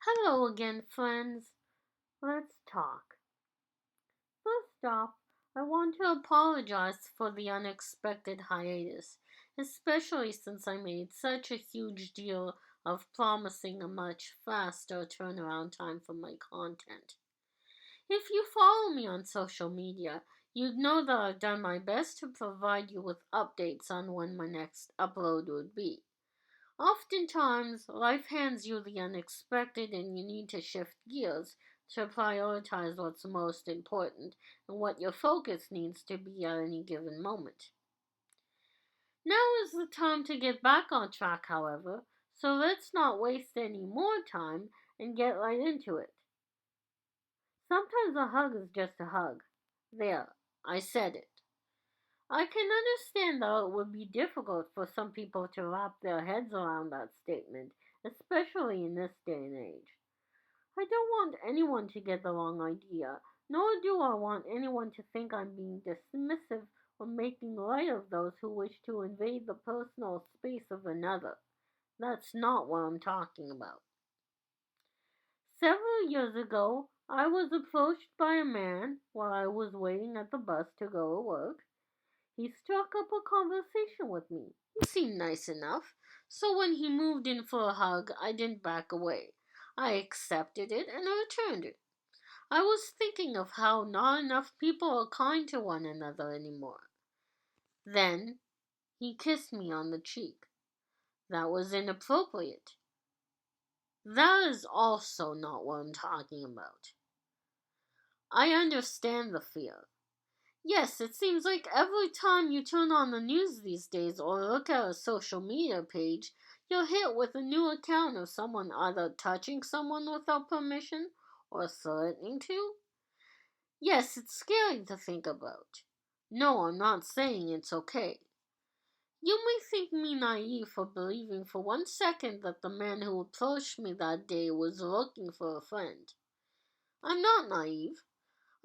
Hello again, friends. Let's talk. First off, I want to apologize for the unexpected hiatus, especially since I made such a huge deal of promising a much faster turnaround time for my content. If you follow me on social media, you'd know that I've done my best to provide you with updates on when my next upload would be. Oftentimes, life hands you the unexpected, and you need to shift gears to prioritize what's most important and what your focus needs to be at any given moment. Now is the time to get back on track, however, so let's not waste any more time and get right into it. Sometimes a hug is just a hug. There, I said it. I can understand that it would be difficult for some people to wrap their heads around that statement, especially in this day and age. I don't want anyone to get the wrong idea, nor do I want anyone to think I'm being dismissive or making light of those who wish to invade the personal space of another. That's not what I'm talking about. Several years ago, I was approached by a man while I was waiting at the bus to go to work. He struck up a conversation with me. He seemed nice enough, so when he moved in for a hug, I didn't back away. I accepted it and returned it. I was thinking of how not enough people are kind to one another anymore. Then he kissed me on the cheek. That was inappropriate. That is also not what I'm talking about. I understand the fear. Yes, it seems like every time you turn on the news these days or look at a social media page, you're hit with a new account of someone either touching someone without permission or threatening to. Yes, it's scary to think about. No, I'm not saying it's okay. You may think me naive for believing for 1 second that the man who approached me that day was looking for a friend. I'm not naive.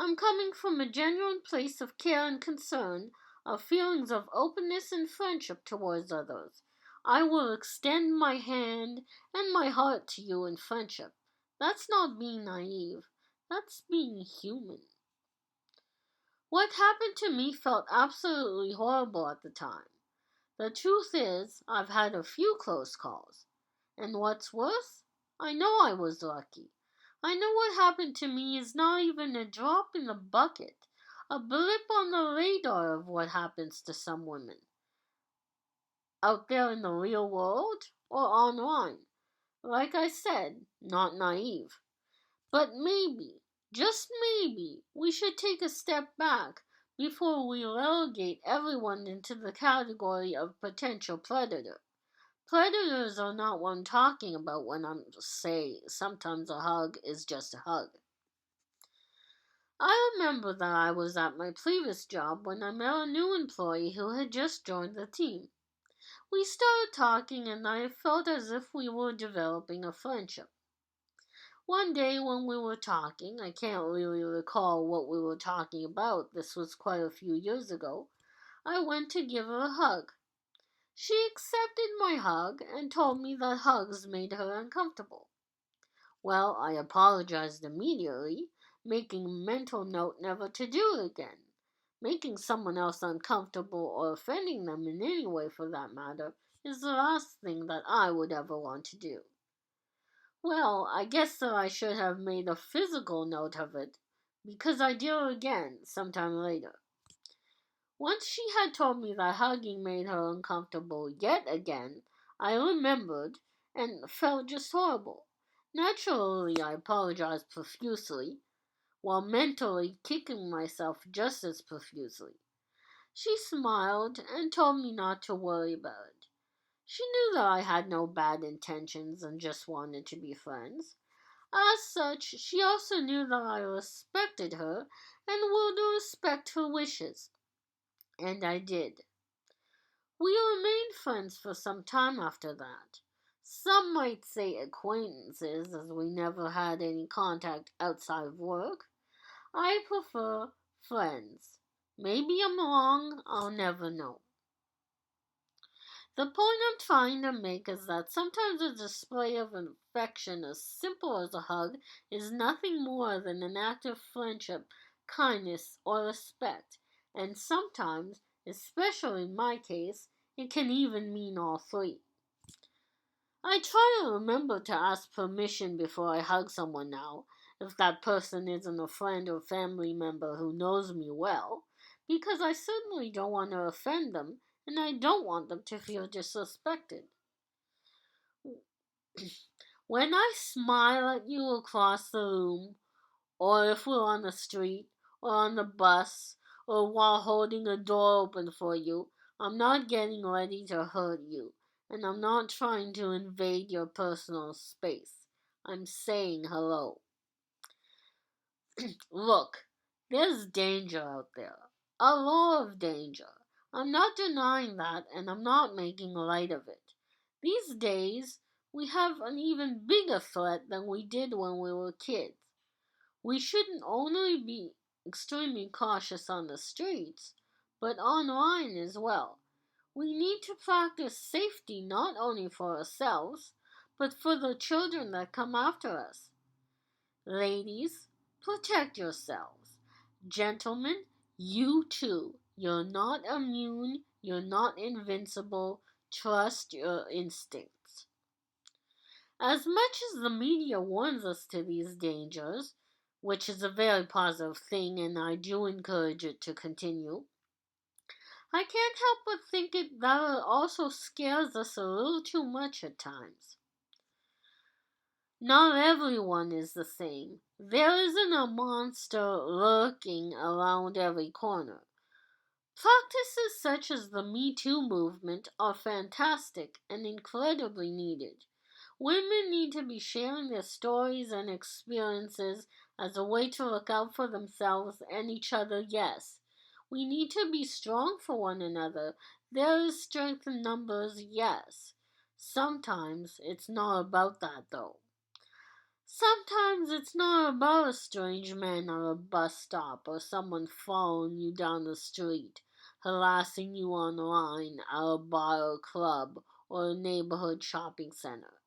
I'm coming from a genuine place of care and concern, of feelings of openness and friendship towards others. I will extend my hand and my heart to you in friendship. That's not being naive. That's being human. What happened to me felt absolutely horrible at the time. The truth is, I've had a few close calls. And what's worse, I know I was lucky. I know what happened to me is not even a drop in the bucket, a blip on the radar of what happens to some women. Out there in the real world or online. Like I said, not naive. But maybe, just maybe, we should take a step back before we relegate everyone into the category of potential predator. Predators are not what I'm talking about when I say sometimes a hug is just a hug. I remember that I was at my previous job when I met a new employee who had just joined the team. We started talking and I felt as if we were developing a friendship. One day when we were talking, I can't really recall what we were talking about, this was quite a few years ago, I went to give her a hug. She accepted my hug and told me that hugs made her uncomfortable. Well, I apologized immediately, making a mental note never to do it again. Making someone else uncomfortable or offending them in any way for that matter is the last thing that I would ever want to do. Well, I guess that I should have made a physical note of it, because I did it again sometime later. Once she had told me that hugging made her uncomfortable yet again, I remembered and felt just horrible. Naturally, I apologized profusely, while mentally kicking myself just as profusely. She smiled and told me not to worry about it. She knew that I had no bad intentions and just wanted to be friends. As such, she also knew that I respected her and would respect her wishes. And I did. We remained friends for some time after that. Some might say acquaintances, as we never had any contact outside of work. I prefer friends. Maybe I'm wrong, I'll never know. The point I'm trying to make is that sometimes a display of affection as simple as a hug is nothing more than an act of friendship, kindness, or respect. And sometimes, especially in my case, it can even mean all three. I try to remember to ask permission before I hug someone now, if that person isn't a friend or family member who knows me well, because I certainly don't want to offend them and I don't want them to feel disrespected. When I smile at you across the room, or if we're on the street, or on the bus, or while holding a door open for you, I'm not getting ready to hurt you, and I'm not trying to invade your personal space. I'm saying hello. Look, there's danger out there. A lot of danger. I'm not denying that, and I'm not making light of it. These days, we have an even bigger threat than we did when we were kids. We shouldn't only be extremely cautious on the streets, but online as well. We need to practice safety not only for ourselves, but for the children that come after us. Ladies, protect yourselves. Gentlemen, you too. You're not immune, you're not invincible. Trust your instincts. As much as the media warns us to these dangers, which is a very positive thing and I do encourage it to continue, I can't help but think that it also scares us a little too much at times. Not everyone is the same. There isn't a monster lurking around every corner. Practices such as the Me Too movement are fantastic and incredibly needed. Women need to be sharing their stories and experiences as a way to look out for themselves and each other, yes. We need to be strong for one another. There is strength in numbers, yes. Sometimes it's not about that, though. Sometimes it's not about a strange man at a bus stop or someone following you down the street, harassing you online at a bar or club or a neighborhood shopping center.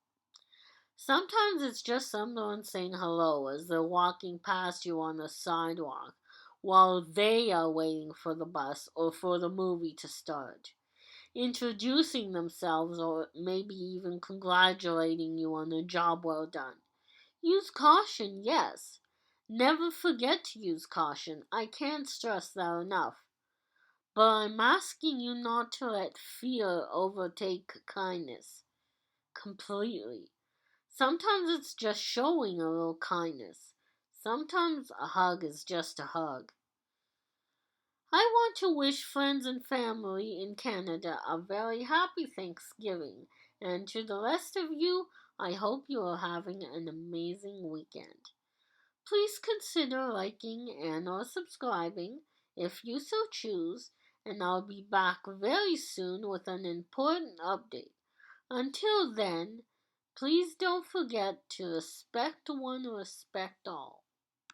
Sometimes it's just someone saying hello as they're walking past you on the sidewalk while they are waiting for the bus or for the movie to start. Introducing themselves or maybe even congratulating you on a job well done. Use caution, yes. Never forget to use caution. I can't stress that enough. But I'm asking you not to let fear overtake kindness completely. Sometimes it's just showing a little kindness. Sometimes a hug is just a hug. I want to wish friends and family in Canada a very happy Thanksgiving. And to the rest of you, I hope you are having an amazing weekend. Please consider liking and or subscribing if you so choose, and I'll be back very soon with an important update. Until then, please don't forget to respect one, respect all.